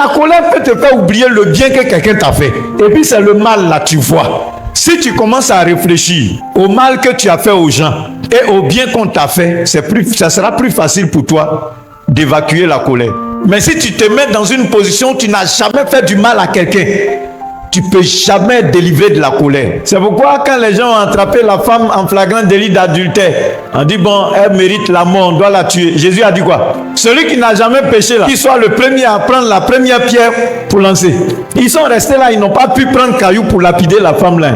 La colère peut te faire oublier le bien que quelqu'un t'a fait. Et puis c'est le mal là, tu vois. Si tu commences à réfléchir au mal que tu as fait aux gens et au bien qu'on t'a fait, ça sera plus facile pour toi d'évacuer la colère. Mais si tu te mets dans une position où tu n'as jamais fait du mal à quelqu'un, tu ne peux jamais être délivré de la colère. C'est pourquoi quand les gens ont attrapé la femme en flagrant délit d'adultère, on dit bon, elle mérite la mort, on doit la tuer. Jésus a dit quoi? Celui qui n'a jamais péché là, qu'il soit le premier à prendre la première pierre pour lancer. Ils sont restés là, ils n'ont pas pu prendre caillou pour lapider la femme là.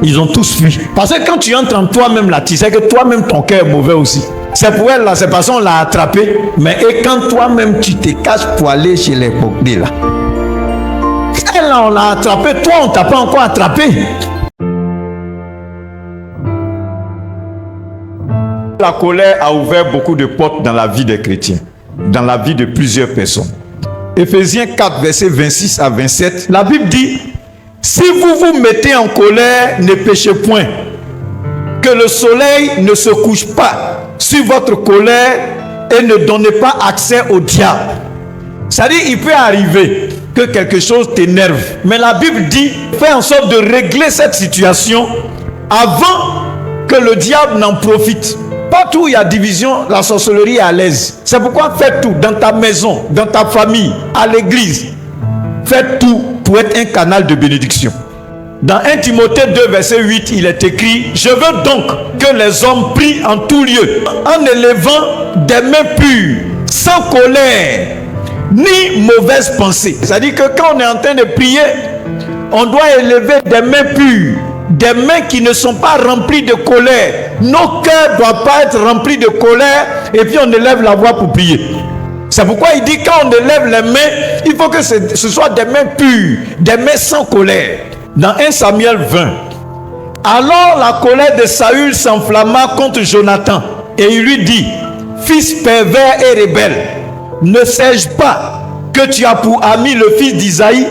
Ils ont tous fui. Parce que quand tu entres en toi-même là, tu sais que toi-même ton cœur est mauvais aussi. C'est pour elle là, c'est parce qu'on l'a attrapé. Mais et quand toi-même tu te caches pour aller chez les bogdés là. Elle là, on l'a attrapé, toi on t'a pas encore attrapé. La colère a ouvert beaucoup de portes dans la vie des chrétiens, dans la vie de plusieurs personnes. Éphésiens 4, versets 26 à 27, la Bible dit: si vous vous mettez en colère, ne péchez point, que le soleil ne se couche pas sur votre colère et ne donnez pas accès au diable. C'est-à-dire, il peut arriver que quelque chose t'énerve, mais la Bible dit: fais en sorte de régler cette situation avant que le diable n'en profite. Partout où il y a division, la sorcellerie est à l'aise. C'est pourquoi fais tout dans ta maison, dans ta famille, à l'église. Fais tout pour être un canal de bénédiction. Dans 1 Timothée 2, verset 8, il est écrit: je veux donc que les hommes prient en tout lieu, en élevant des mains pures, sans colère, ni mauvaise pensée. C'est-à-dire que quand on est en train de prier, on doit élever des mains pures, des mains qui ne sont pas remplies de colère. Nos cœurs ne doivent pas être remplis de colère et puis on élève la voix pour prier. C'est pourquoi il dit: quand on élève les mains, il faut que ce soit des mains pures, des mains sans colère. Dans 1 Samuel 20, alors la colère de Saül s'enflamma contre Jonathan et il lui dit: fils pervers et rebelle, ne sais-je pas que tu as pour ami le fils d'Isaïe,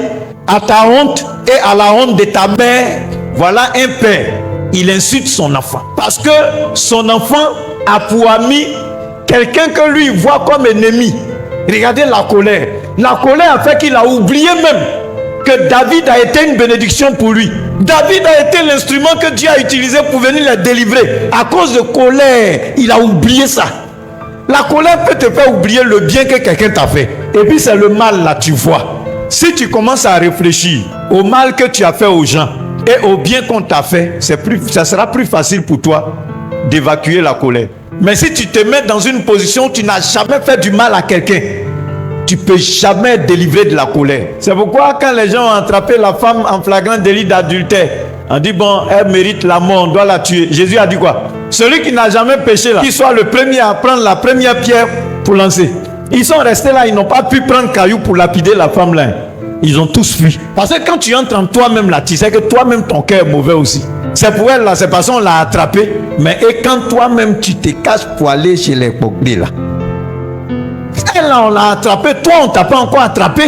à ta honte et à la honte de ta mère? Voilà un père, il insulte son enfant parce que son enfant a pour ami quelqu'un que lui voit comme ennemi. Regardez la colère. La colère a fait qu'il a oublié même que David a été une bénédiction pour lui. David a été l'instrument que Dieu a utilisé pour venir les délivrer. À cause de colère, il a oublié ça. La colère peut te faire oublier le bien que quelqu'un t'a fait. Et puis c'est le mal là, tu vois. Si tu commences à réfléchir au mal que tu as fait aux gens et au bien qu'on t'a fait, ça sera plus facile pour toi d'évacuer la colère. Mais si tu te mets dans une position où tu n'as jamais fait du mal à quelqu'un, tu ne peux jamais être délivré de la colère. C'est pourquoi quand les gens ont attrapé la femme en flagrant délit d'adultère, on dit bon, elle mérite la mort, on doit la tuer. Jésus a dit quoi? Celui qui n'a jamais péché là, qu'il soit le premier à prendre la première pierre pour lancer. Ils sont restés là, ils n'ont pas pu prendre caillou pour lapider la femme là. Ils ont tous fui. Parce que quand tu entres en toi-même là, tu sais que toi-même ton cœur est mauvais aussi. C'est pour elle là, c'est parce qu'on l'a attrapé. Mais et quand toi-même tu te caches pour aller chez les bogdés là. Elle là, on l'a attrapé, toi on t'a pas encore attrapé.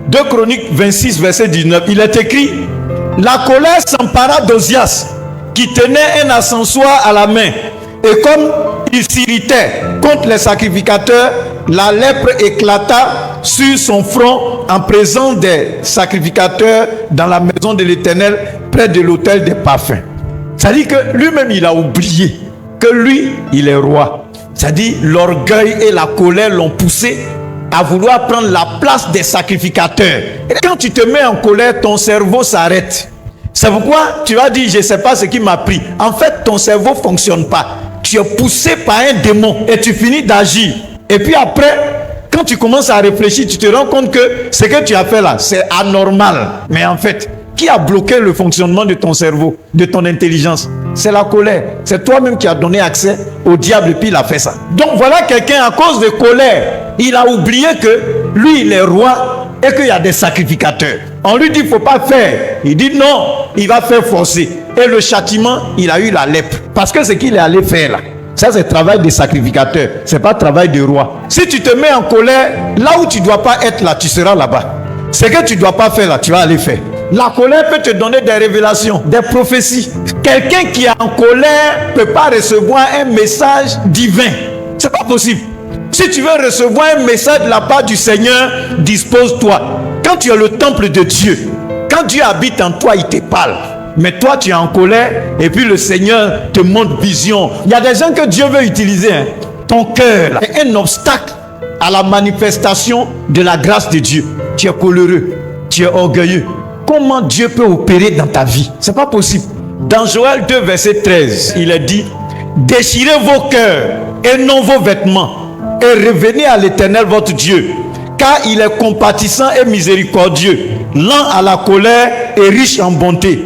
2 Chroniques 26, verset 19, il est écrit: la colère s'empara d'Ozias, qui tenait un ascensoir à la main. Et comme il s'irritait contre les sacrificateurs, la lèpre éclata sur son front en présence des sacrificateurs dans la maison de l'Éternel, près de l'autel des parfums. C'est-à-dire que lui-même, il a oublié que lui, il est roi. C'est-à-dire l'orgueil et la colère l'ont poussé à vouloir prendre la place des sacrificateurs. Et quand tu te mets en colère, ton cerveau s'arrête. C'est pourquoi tu vas dire: je ne sais pas ce qui m'a pris. En fait, ton cerveau ne fonctionne pas. Tu es poussé par un démon et tu finis d'agir. Et puis après, quand tu commences à réfléchir, tu te rends compte que ce que tu as fait là, c'est anormal. Mais en fait, qui a bloqué le fonctionnement de ton cerveau, de ton intelligence? C'est la colère. C'est toi-même qui as donné accès au diable et puis il a fait ça. Donc voilà quelqu'un, à cause de colère, il a oublié que lui, il est roi et qu'il y a des sacrificateurs. On lui dit: il ne faut pas faire. Il dit non, il va faire forcer. Et le châtiment, il a eu la lèpre. Parce que ce qu'il est allé faire là, ça c'est le travail des sacrificateurs. Ce n'est pas le travail du roi. Si tu te mets en colère, là où tu ne dois pas être là, tu seras là-bas. Ce que tu ne dois pas faire là, tu vas aller faire. La colère peut te donner des révélations, des prophéties. Quelqu'un qui est en colère ne peut pas recevoir un message divin. Ce n'est pas possible. Si tu veux recevoir un message de la part du Seigneur, dispose-toi. Quand tu es le temple de Dieu, quand Dieu habite en toi, il te parle. Mais toi, tu es en colère et puis le Seigneur te montre vision. Il y a des gens que Dieu veut utiliser. Ton cœur est un obstacle à la manifestation de la grâce de Dieu. Tu es coléreux, tu es orgueilleux. Comment Dieu peut opérer dans ta vie? C'est pas possible. Dans Joël 2, verset 13, il est dit: déchirez vos cœurs et non vos vêtements, et revenez à l'Éternel votre Dieu, car il est compatissant et miséricordieux, lent à la colère et riche en bonté,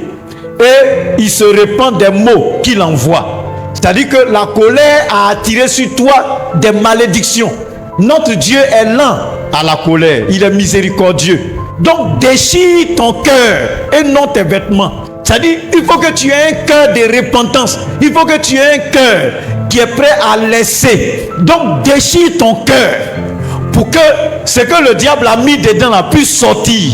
et il se répand des maux qu'il envoie. C'est-à-dire que la colère a attiré sur toi des malédictions. Notre Dieu est lent à la colère, il est miséricordieux. Donc déchire ton cœur et non tes vêtements. C'est-à-dire, il faut que tu aies un cœur de repentance. Il faut que tu aies un cœur qui est prêt à laisser. Donc déchire ton cœur pour que ce que le diable a mis dedans là puisse sortir.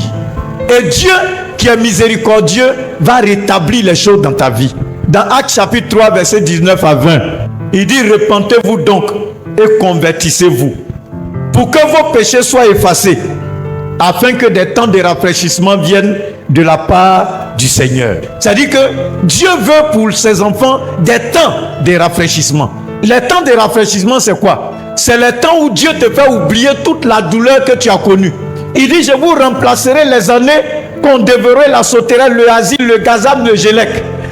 Et Dieu, qui est miséricordieux, va rétablir les choses dans ta vie. Dans Actes chapitre 3, verset 19 à 20, il dit: repentez-vous donc et convertissez-vous, pour que vos péchés soient effacés, afin que des temps de rafraîchissement viennent de la part du Seigneur. C'est-à-dire que Dieu veut pour ses enfants des temps de rafraîchissement. Les temps de rafraîchissement, c'est quoi? C'est le temps où Dieu te fait oublier toute la douleur que tu as connue. Il dit: je vous remplacerai les années qu'on dévorait la sauterelle, le asile, le gazam, le gélec.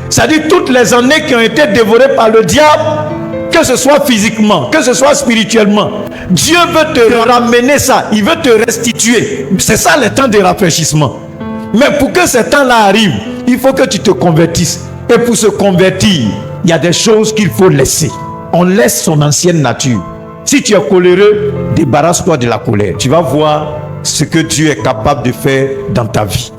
C'est-à-dire toutes les années qui ont été dévorées par le diable, que ce soit physiquement, que ce soit spirituellement. Dieu veut te ramener ça, il veut te restituer. C'est ça le temps de rafraîchissement. Mais pour que ce temps-là arrive, il faut que tu te convertisses. Et pour se convertir, il y a des choses qu'il faut laisser. On laisse son ancienne nature. Si tu es coléreux, débarrasse-toi de la colère. Tu vas voir ce que Dieu est capable de faire dans ta vie.